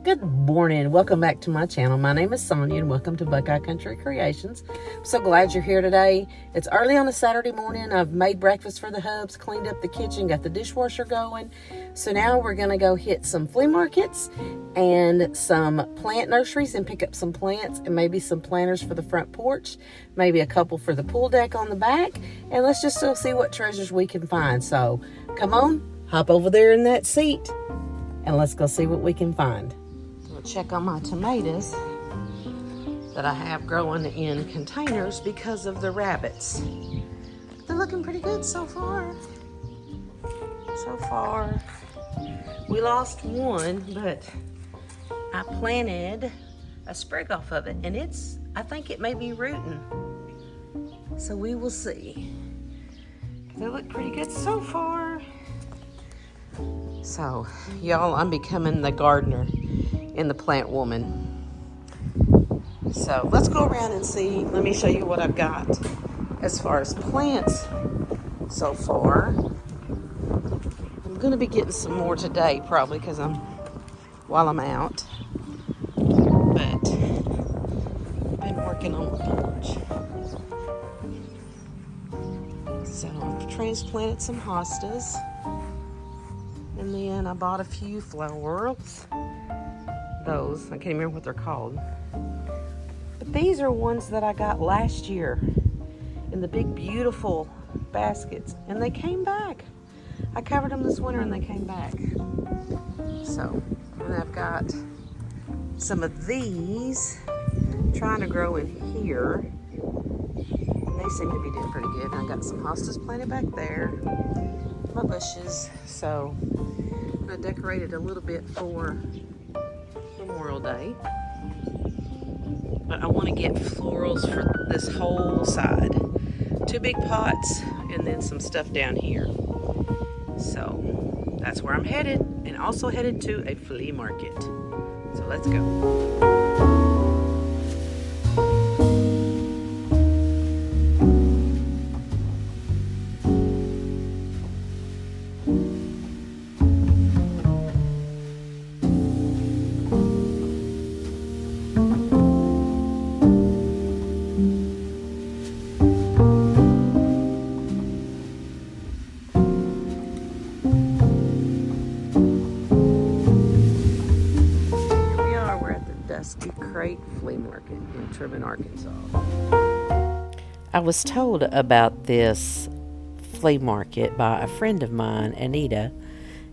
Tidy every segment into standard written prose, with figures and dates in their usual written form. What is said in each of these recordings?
Good morning. Welcome back to my channel. My name is Sonia and welcome to Buckeye Country Creations. I'm so glad you're here today. It's early on a Saturday morning. I've made breakfast for the hubs, cleaned up the kitchen, got the dishwasher going. So now we're going to go hit some flea markets and some plant nurseries and pick up some plants and maybe some planters for the front porch, maybe a couple for the pool deck on the back. And let's just go see what treasures we can find. So come on, hop over there in that seat and let's go see what we can find. Check on my tomatoes that I have growing in containers because of the rabbits. They're looking pretty good so far. We lost one, but I planted a sprig off of it, and I think it may be rooting. So we will see. They look pretty good so far. So, y'all, I'm becoming the gardener and the plant woman. So let's go around and see. Let me show you what I've got as far as plants so far. I'm going to be getting some more today probably because while I'm out. But I've been working on the porch. So I've transplanted some hostas. And then I bought a few flowers. Those, I can't remember what they're called. But these are ones that I got last year in the big beautiful baskets. And they came back. I covered them this winter and they came back. So, and I've got some of these trying to grow in here. And they seem to be doing pretty good. And I got some hostas planted back there. My bushes. So, I decorated a little bit for Memorial Day, but I want to get florals for this whole side. 2 big pots and then some stuff down here. So that's where I'm headed, and also headed to a flea market. So let's go. Crate Flea Market in Truman, Arkansas. I was told about this flea market by a friend of mine, Anita,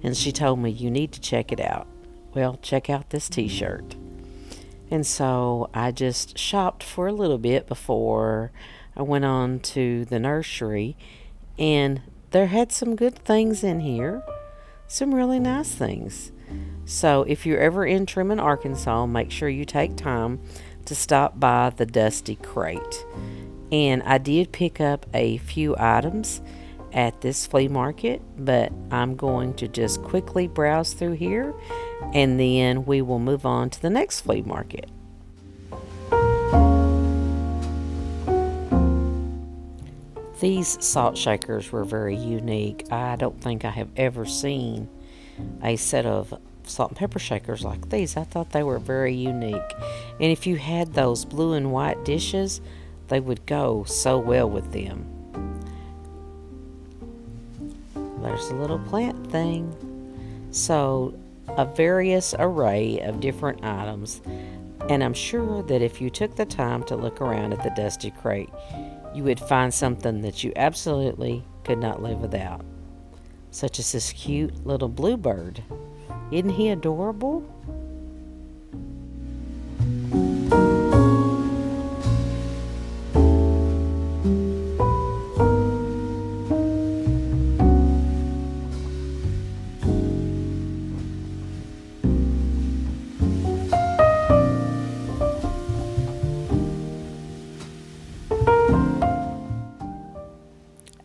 and she told me you need to check it out. Well, check out this t-shirt. And so I just shopped for a little bit before I went on to the nursery, and there had some good things in here, some really nice things. So if you're ever in Truman, Arkansas, make sure you take time to stop by the Dusty Crate. And I did pick up a few items at this flea market, but I'm going to just quickly browse through here, and then we will move on to the next flea market. These salt shakers were very unique. I don't think I have ever seen a set of salt and pepper shakers like these. I thought they were very unique, and if you had those blue and white dishes, they would go so well with them. There's a little plant thing. So a various array of different items, and I'm sure that if you took the time to look around at the Dusty Crate, you would find something that you absolutely could not live without, such as this cute little bluebird. Isn't he adorable?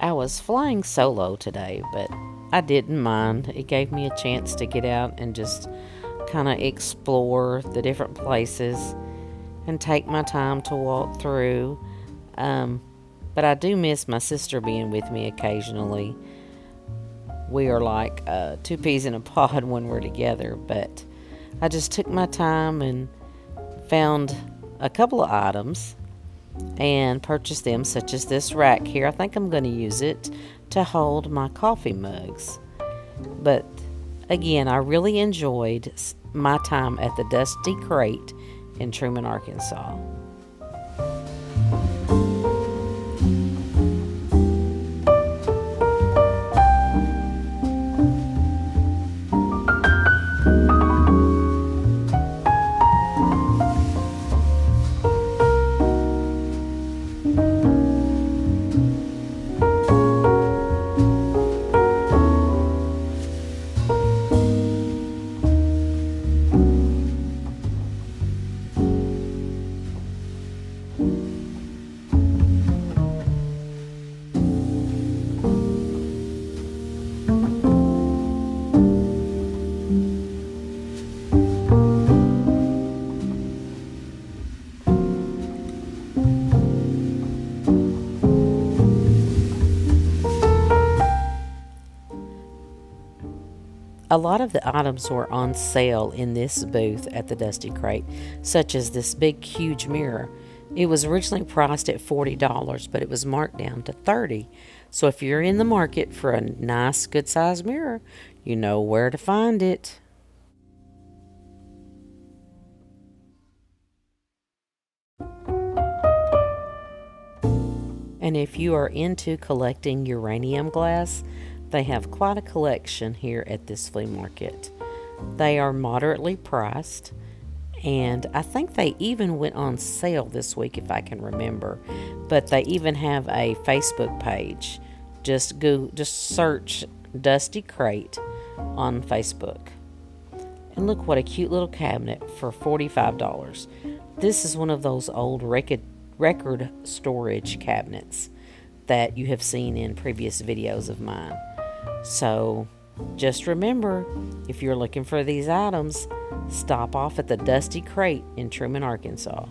I was flying solo today, but I didn't mind. It gave me a chance to get out and just kind of explore the different places and take my time to walk through. But I do miss my sister being with me occasionally. We are like 2 peas in a pod when we're together, but I just took my time and found a couple of items and purchased them, such as this rack here. I think I'm going to use it to hold my coffee mugs. But again, I really enjoyed my time at the Dusty Crate in Truman, Arkansas. A lot of the items were on sale in this booth at the Dusty Crate, such as this big, huge mirror. It was originally priced at $40, but it was marked down to $30. So if you're in the market for a nice, good-sized mirror, you know where to find it. And if you are into collecting uranium glass, they have quite a collection here at this flea market. They are moderately priced, and I think they even went on sale this week, if I can remember. But they even have a Facebook page. Just search Dusty Crate on Facebook. And look what a cute little cabinet for $45. This is one of those old record storage cabinets that you have seen in previous videos of mine. So just remember, if you're looking for these items, stop off at the Dusty Crate in Truman, Arkansas.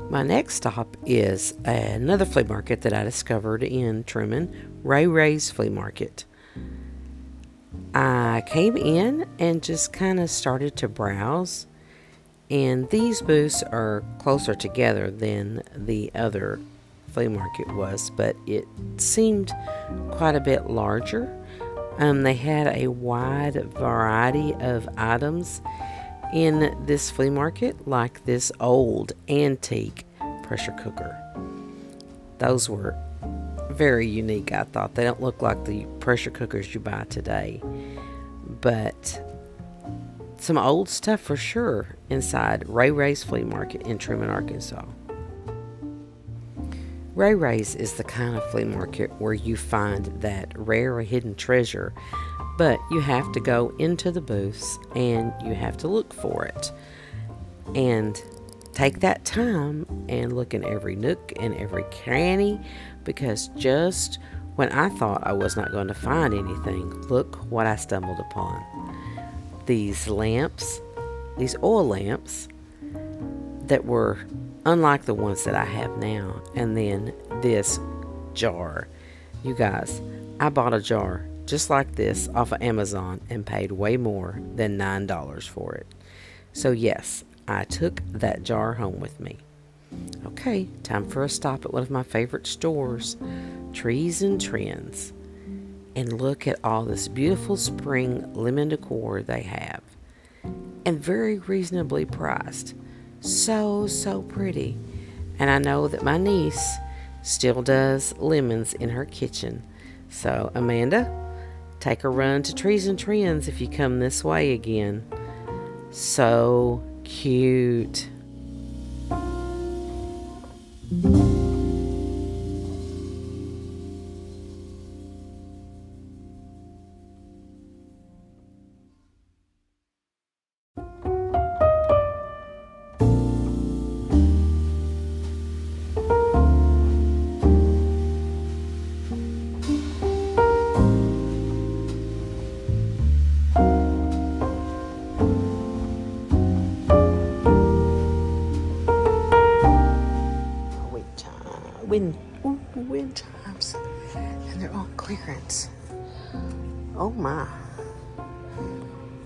My next stop is another flea market that I discovered in Truman, Ray Ray's Flea Market. I came in and just kind of started to browse, and these booths are closer together than the other flea market was, but it seemed quite a bit larger. They had a wide variety of items in this flea market, like this old antique pressure cooker. Those were very unique, I thought. They don't look like the pressure cookers you buy today, but some old stuff for sure inside Ray Ray's Flea Market in Truman, Arkansas. Ray Ray's is the kind of flea market where you find that rare or hidden treasure, but you have to go into the booths and you have to look for it. And take that time and look in every nook and every cranny, because just when I thought I was not going to find anything, look what I stumbled upon. These lamps, these oil lamps that were unlike the ones that I have now. And then this jar. You guys, I bought a jar just like this off of Amazon and paid way more than $9 for it. So yes, I took that jar home with me. Okay, time for a stop at one of my favorite stores, Trees and Trends. And look at all this beautiful spring lemon decor they have. And very reasonably priced. So pretty. And I know that my niece still does lemons in her kitchen. So Amanda, take a run to Trees and Trends if you come this way again. So cute. wind chimes. And they're on clearance. Oh my.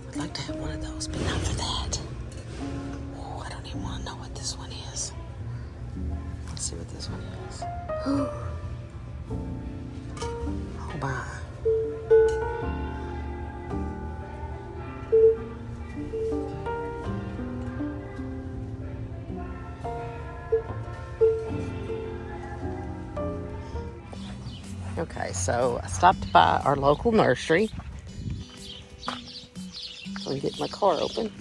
I'd like to have one of those, but not for that. Oh, I don't even want to know what this one is. Let's see what this one is. Oh my. Okay, so I stopped by our local nursery. So I'm getting my car open.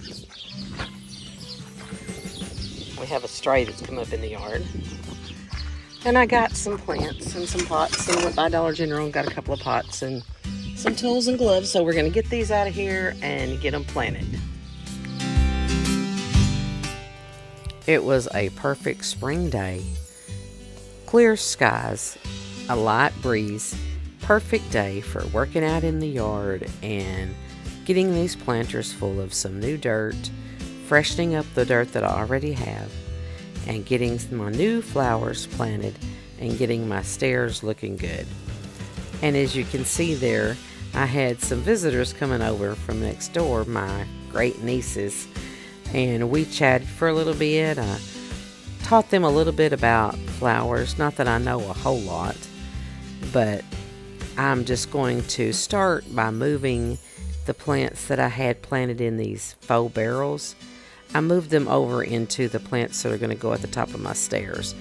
We have a stray that's come up in the yard. And I got some plants and some pots. And I went by Dollar General and got a couple of pots and some tools and gloves. So we're going to get these out of here and get them planted. It was a perfect spring day. Clear skies, a light breeze, perfect day for working out in the yard and getting these planters full of some new dirt, freshening up the dirt that I already have, and getting my new flowers planted and getting my stairs looking good. And as you can see there, I had some visitors coming over from next door, my great nieces, and we chatted for a little bit. I taught them a little bit about flowers, not that I know a whole lot, but I'm just going to start by moving the plants that I had planted in these faux barrels. I moved them over into the plants that are going to go at the top of my stairs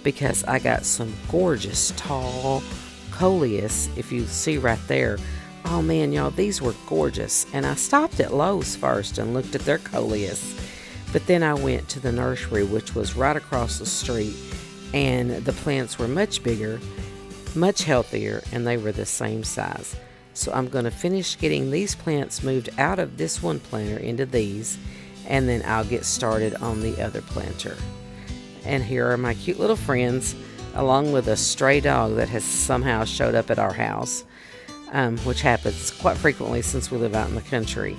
because I got some gorgeous tall coleus, if you see right there. Oh man, y'all, these were gorgeous. And I stopped at Lowe's first and looked at their coleus. But then I went to the nursery, which was right across the street, and the plants were much bigger, much healthier, and they were the same size. So I'm going to finish getting these plants moved out of this one planter into these, and then I'll get started on the other planter. And here are my cute little friends, along with a stray dog that has somehow showed up at our house, which happens quite frequently since we live out in the country.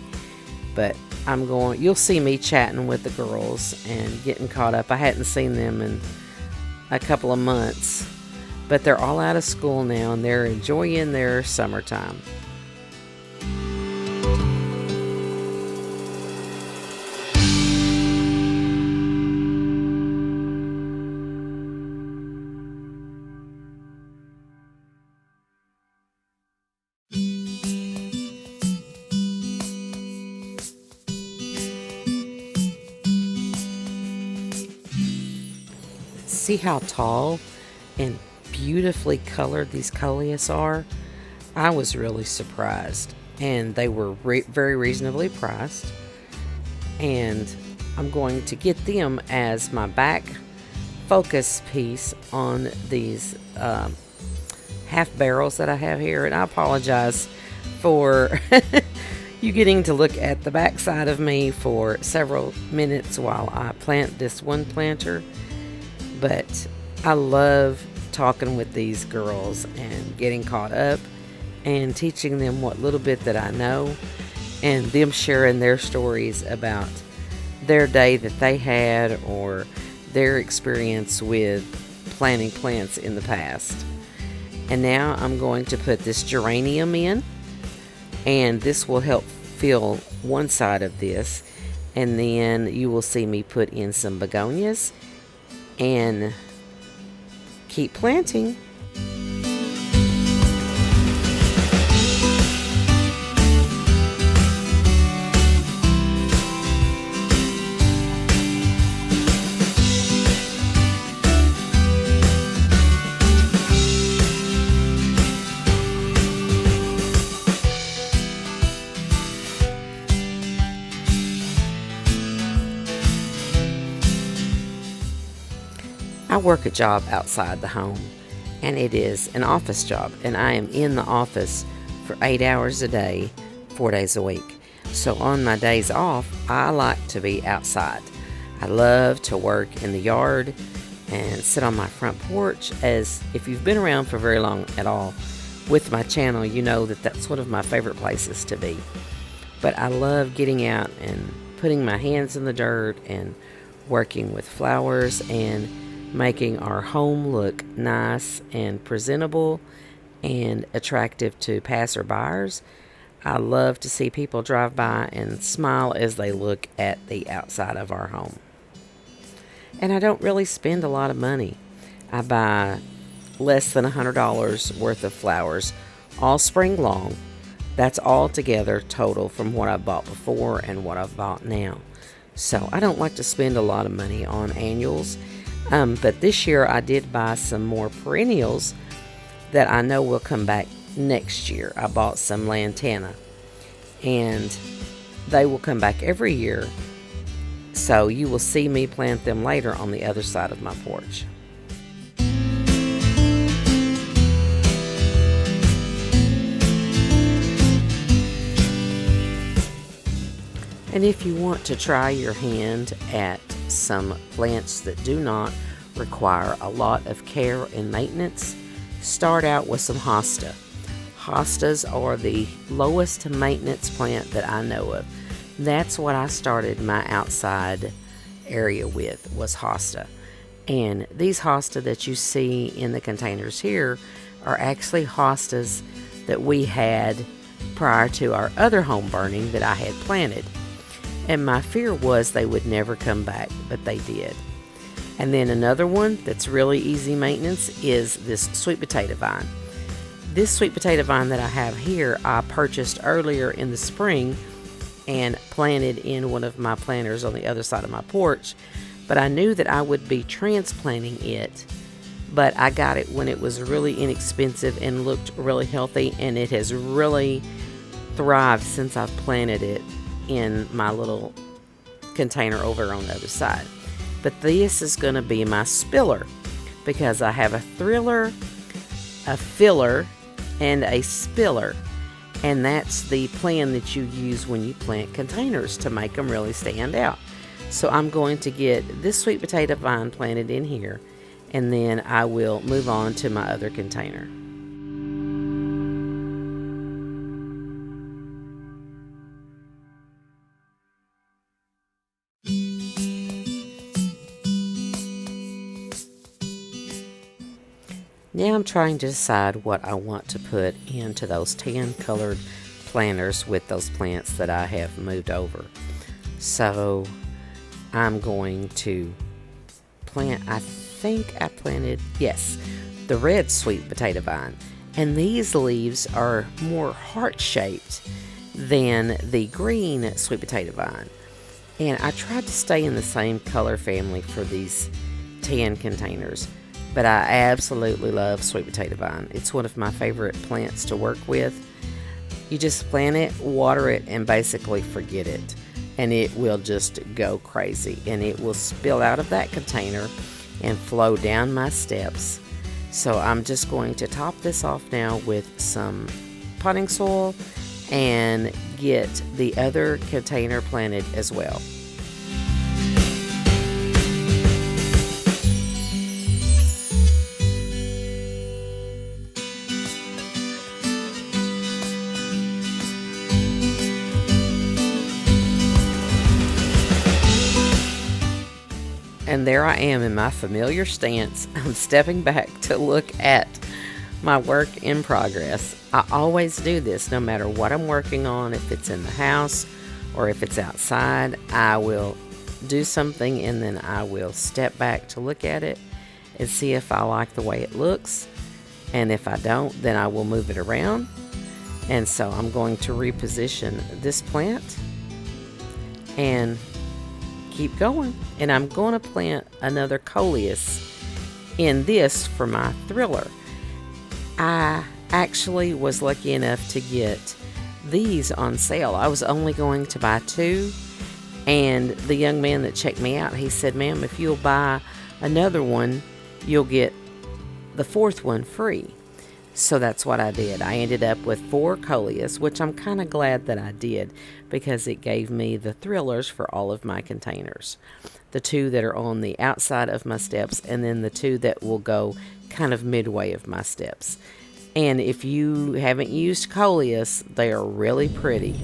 But you'll see me chatting with the girls and getting caught up. I hadn't seen them in a couple of months, but they're all out of school now and they're enjoying their summertime. See how tall and beautifully colored these coleus are? I was really surprised, and they were very reasonably priced. And I'm going to get them as my back focus piece on these half barrels that I have here. And I apologize for you getting to look at the back side of me for several minutes while I plant this one planter. But I love talking with these girls and getting caught up and teaching them what little bit that I know, and them sharing their stories about their day that they had or their experience with planting plants in the past. And now I'm going to put this geranium in, and this will help fill one side of this, and then you will see me put in some begonias and keep planting. I work a job outside the home, and it is an office job, and I am in the office for 8 hours a day, 4 days a week. So on my days off, I like to be outside. I love to work in the yard and sit on my front porch. As if you've been around for very long at all with my channel, you know that that's one of my favorite places to be. But I love getting out and putting my hands in the dirt and working with flowers and making our home look nice and presentable and attractive to passerbyers. I love to see people drive by and smile as they look at the outside of our home. And I don't really spend a lot of money. I buy less than $100 worth of flowers all spring long. That's all together total from what I bought before and what I've bought now. So I don't like to spend a lot of money on annuals. But this year I did buy some more perennials that I know will come back next year. I bought some lantana, and they will come back every year. So you will see me plant them later on the other side of my porch. And if you want to try your hand at some plants that do not require a lot of care and maintenance, start out with some hosta. Hostas are the lowest maintenance plant that I know of. That's what I started my outside area with, was hosta. And these hosta that you see in the containers here are actually hostas that we had prior to our other home burning that I had planted. And my fear was they would never come back, but they did. And then another one that's really easy maintenance is this sweet potato vine. This sweet potato vine that I have here, I purchased earlier in the spring and planted in one of my planters on the other side of my porch. But I knew that I would be transplanting it, but I got it when it was really inexpensive and looked really healthy, and it has really thrived since I've planted it in my little container over on the other side. But this is going to be my spiller, because I have a thriller, a filler, and a spiller. And that's the plan that you use when you plant containers to make them really stand out. So I'm going to get this sweet potato vine planted in here, and then I will move on to my other container. Now I'm trying to decide what I want to put into those tan colored planters with those plants that I have moved over. So I'm going to plant, I think I planted, yes, the red sweet potato vine. And these leaves are more heart-shaped than the green sweet potato vine. And I tried to stay in the same color family for these tan containers. But I absolutely love sweet potato vine. It's one of my favorite plants to work with. You just plant it, water it, and basically forget it. And it will just go crazy. And it will spill out of that container and flow down my steps. So I'm just going to top this off now with some potting soil and get the other container planted as well. And there I am in my familiar stance. I'm stepping back to look at my work in progress. I always do this no matter what I'm working on. If it's in the house or if it's outside, I will do something and then I will step back to look at it and see if I like the way it looks. And if I don't, then I will move it around. And so I'm going to reposition this plant and keep going. And I'm going to plant another coleus in this for my thriller. I actually was lucky enough to get these on sale. I was only going to buy 2, and the young man that checked me out, he said, "Ma'am, if you'll buy another one, you'll get the 4th one free." So that's what I did. I ended up with 4 coleus, which I'm kind of glad that I did, because it gave me the thrillers for all of my containers. The 2 that are on the outside of my steps, and then the 2 that will go kind of midway of my steps. And if you haven't used coleus, they are really pretty.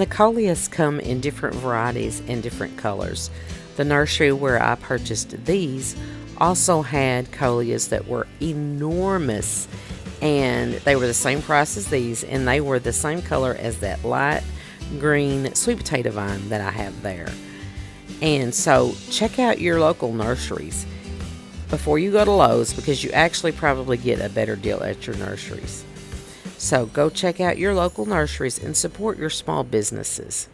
the coleus come in different varieties and different colors. The nursery where I purchased these also had coleus that were enormous, and they were the same price as these, and they were the same color as that light green sweet potato vine that I have there. And so check out your local nurseries before you go to Lowe's, because you actually probably get a better deal at your nurseries. So go check out your local nurseries and support your small businesses.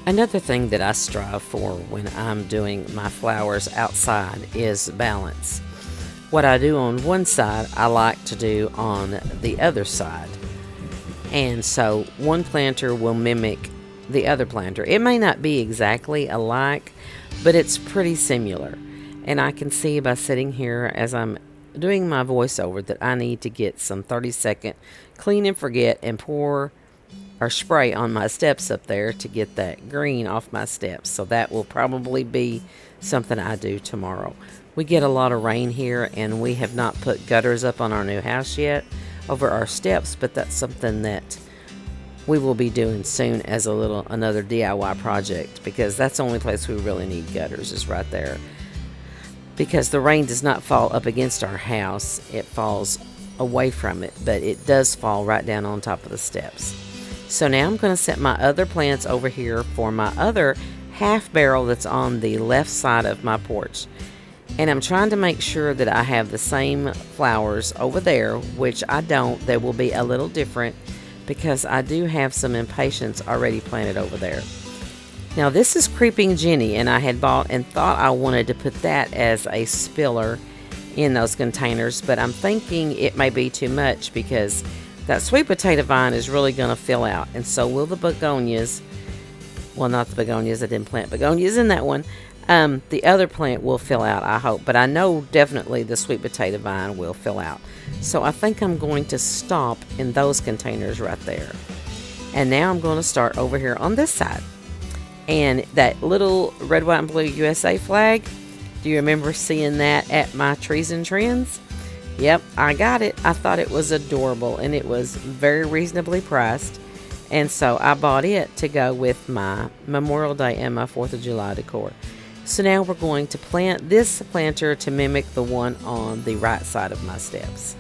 Another thing that I strive for when I'm doing my flowers outside is balance. What I do on one side, I like to do on the other side. And so one planter will mimic the other planter. It may not be exactly alike, but it's pretty similar. And I can see by sitting here as I'm doing my voiceover that I need to get some 30-second clean and forget and pour or spray on my steps up there to get that green off my steps. So that will probably be something I do tomorrow. We get a lot of rain here, and we have not put gutters up on our new house yet over our steps, but that's something that we will be doing soon as another DIY project, because that's the only place we really need gutters is right there. Because the rain does not fall up against our house, it falls away from it, but it does fall right down on top of the steps. So now I'm going to set my other plants over here for my other half barrel that's on the left side of my porch. And I'm trying to make sure that I have the same flowers over there, which I don't. They will be a little different because I do have some impatiens already planted over there. Now this is Creeping Jenny, and I had bought and thought I wanted to put that as a spiller in those containers, but I'm thinking it may be too much because that sweet potato vine is really going to fill out, and so will the begonias. Well, not the begonias. I didn't plant begonias in that one. The other plant will fill out, I hope, but I know definitely the sweet potato vine will fill out. So I think I'm going to stop in those containers right there. And now I'm going to start over here on this side. And that little red, white, and blue USA flag, do you remember seeing that at my Trees and Trends? Yep, I got it. I thought it was adorable, and it was very reasonably priced. And so I bought it to go with my Memorial Day and my 4th of July decor. So now we're going to plant this planter to mimic the one on the right side of my steps.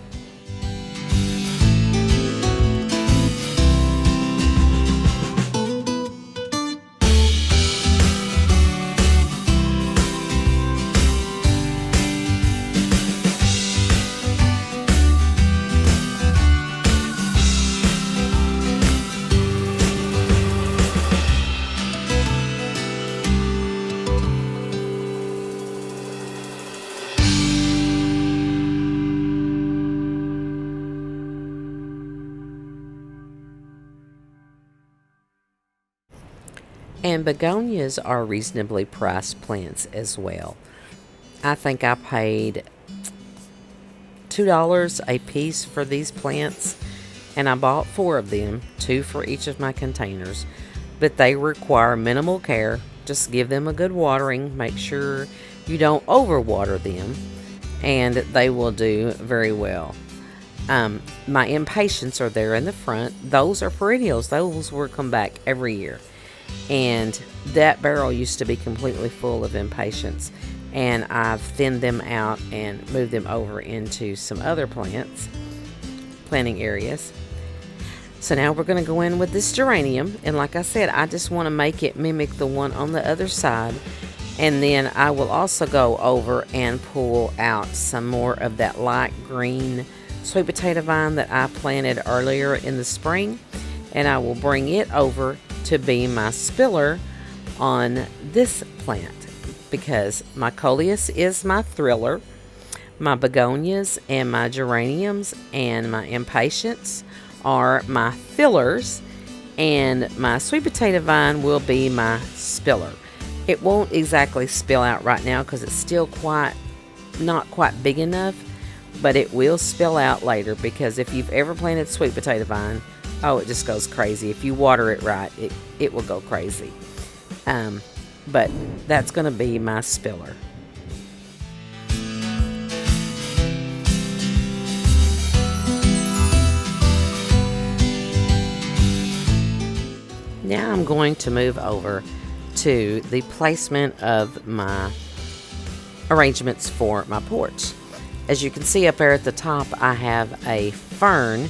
And begonias are reasonably priced plants as well. I think I paid $2 a piece for these plants, and I bought 4 of them, 2 for each of my containers. But they require minimal care. Just give them a good watering. Make sure you don't overwater them, and they will do very well. My impatiens are there in the front. Those are perennials. Those will come back every year. And that barrel used to be completely full of impatiens, and I've thinned them out and moved them over into some other planting areas. So now we're going to go in with this geranium, and like I said, I just want to make it mimic the one on the other side. And then I will also go over and pull out some more of that light green sweet potato vine that I planted earlier in the spring, and I will bring it over to be my spiller on this plant because my coleus is my thriller, my begonias and my geraniums and my impatiens are my fillers, and my sweet potato vine will be my spiller. It won't exactly spill out right now because it's still not quite big enough, but it will spill out later because if you've ever planted sweet potato vine, oh, it just goes crazy. If you water it right, it will go crazy. But that's going to be my spiller. Now I'm going to move over to the placement of my arrangements for my porch. As you can see up there at the top, I have a fern.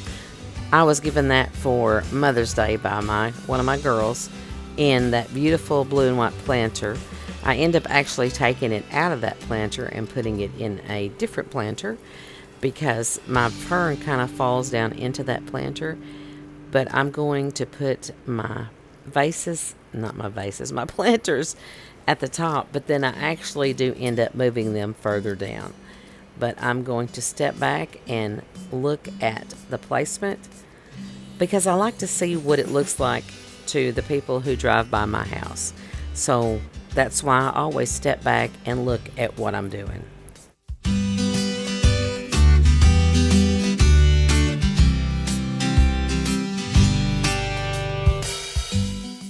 I was given that for Mother's Day by one of my girls in that beautiful blue and white planter. I end up actually taking it out of that planter and putting it in a different planter because my fern kind of falls down into that planter. But I'm going to put my my planters at the top, but then I actually do end up moving them further down. But I'm going to step back and look at the placement because I like to see what it looks like to the people who drive by my house. So that's why I always step back and look at what I'm doing.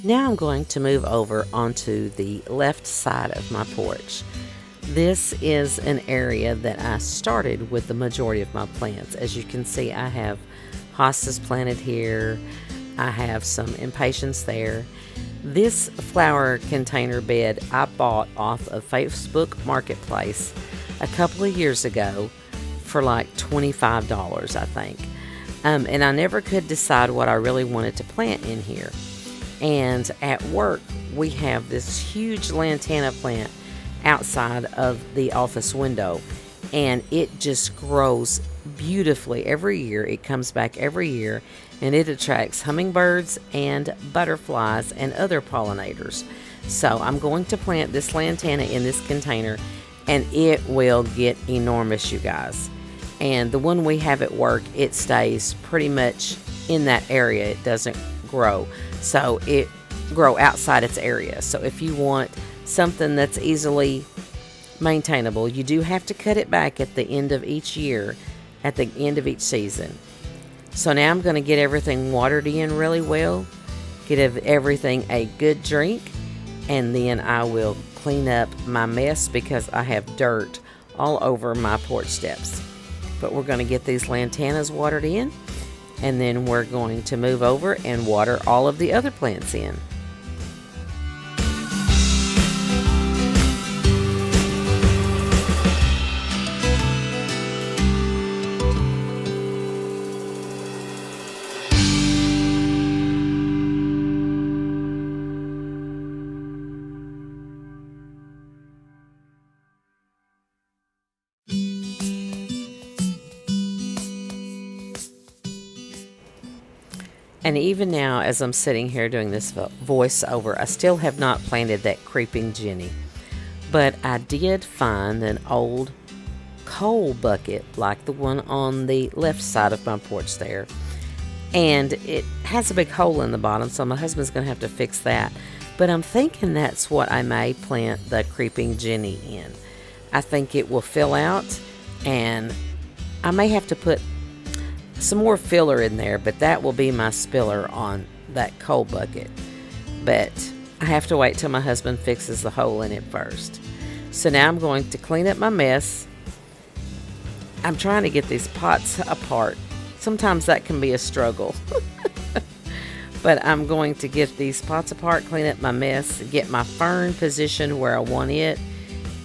Now I'm going to move over onto the left side of my porch. This is an area that I started with the majority of my plants. As you can see, I have hostas planted here. I have some impatiens there. This flower container bed I bought off of Facebook Marketplace a couple of years ago for like $25, I think. And I never could decide what I really wanted to plant in here. And at work, we have this huge lantana plant outside of the office window, and it just grows beautifully every year. It comes back every year, and it attracts hummingbirds and butterflies and other pollinators. So I'm going to plant this lantana in this container, and it will get enormous, you guys. And the one we have at work, it stays pretty much in that area. It doesn't grow. So it grow outside its area. So if you want something that's easily maintainable, you do have to cut it back at the end of each year, at the end of each season. So now I'm going to get everything watered in really well, get everything a good drink, and then I will clean up my mess because I have dirt all over my porch steps. But we're going to get these lantanas watered in, and then we're going to move over and water all of the other plants in. And even now, as I'm sitting here doing this voiceover, I still have not planted that creeping Jenny. But I did find an old coal bucket, like the one on the left side of my porch there. And it has a big hole in the bottom, so my husband's going to have to fix that. But I'm thinking that's what I may plant the creeping Jenny in. I think it will fill out, and I may have to put some more filler in there, but that will be my spiller on that coal bucket. But I have to wait till my husband fixes the hole in it first. So now I'm going to clean up my mess. I'm trying to get these pots apart. Sometimes that can be a struggle. But I'm going to get these pots apart, clean up my mess, get my fern positioned where I want it,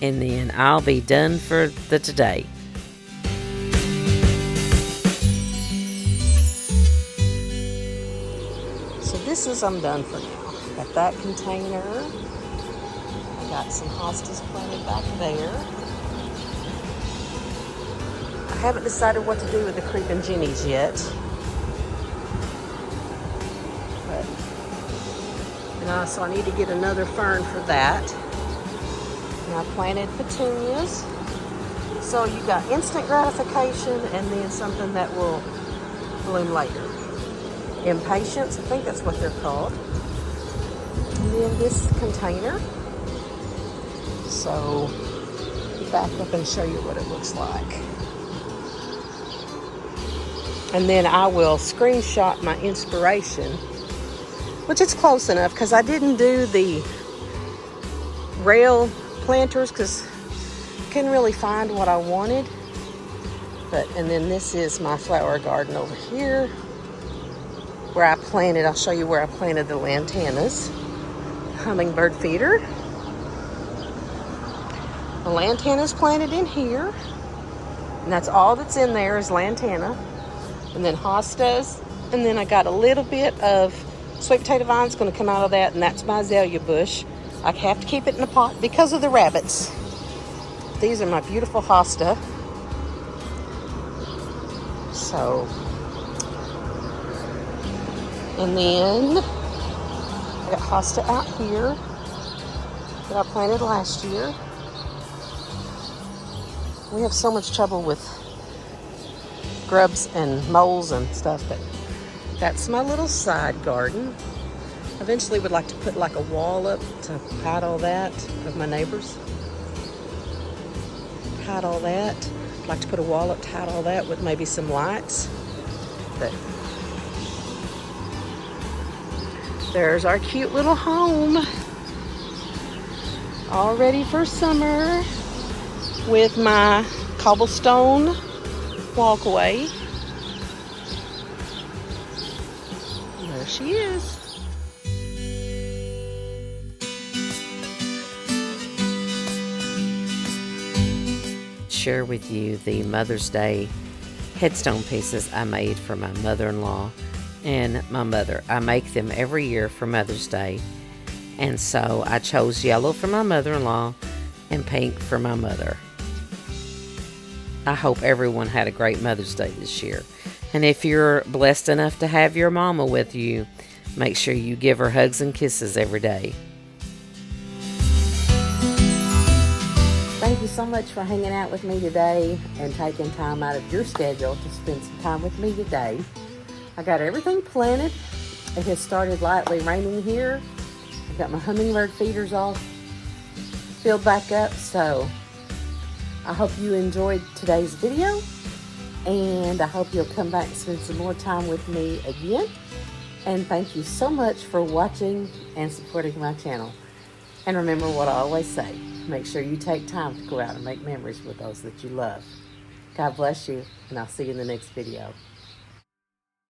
and then I'll be done for the today. I'm done for now. Got that container. I got some hostas planted back there. I haven't decided what to do with the creeping jennies yet. But So I need to get another fern for that. And I planted petunias. So you got instant gratification and then something that will bloom later. Impatience, I think that's what they're called. And then this container. So back up and show you what it looks like. And then I will screenshot my inspiration, which is close enough because I didn't do the rail planters because I couldn't really find what I wanted. And then this is my flower garden over here where I planted, I'll show you where I planted the lantanas. Hummingbird feeder. The lantana's planted in here. And that's all that's in there is lantana. And then hostas. And then I got a little bit of sweet potato vines going to come out of that. And that's my azalea bush. I have to keep it in a pot because of the rabbits. These are my beautiful hosta. So, and then I got hosta out here that I planted last year. We have so much trouble with grubs and moles and stuff, but that's my little side garden. Eventually would like to put like a wall up to hide all that of my neighbors. Hide all that. I'd like to put a wall up to hide all that with maybe some lights. But there's our cute little home. All ready for summer with my cobblestone walkway. There she is. Share with you the Mother's Day headstone pieces I made for my mother-in-law and my mother. I make them every year for Mother's Day, and so I chose yellow for my mother-in-law and pink for my mother. I hope everyone had a great Mother's Day this year, and if you're blessed enough to have your mama with you, make sure you give her hugs and kisses every day. Thank you so much for hanging out with me today and taking time out of your schedule to spend some time with me today. I got everything planted. It has started lightly raining here. I've got my hummingbird feeders all filled back up. So I hope you enjoyed today's video, and I hope you'll come back and spend some more time with me again. And thank you so much for watching and supporting my channel. And remember what I always say. Make sure you take time to go out and make memories with those that you love. God bless you, and I'll see you in the next video.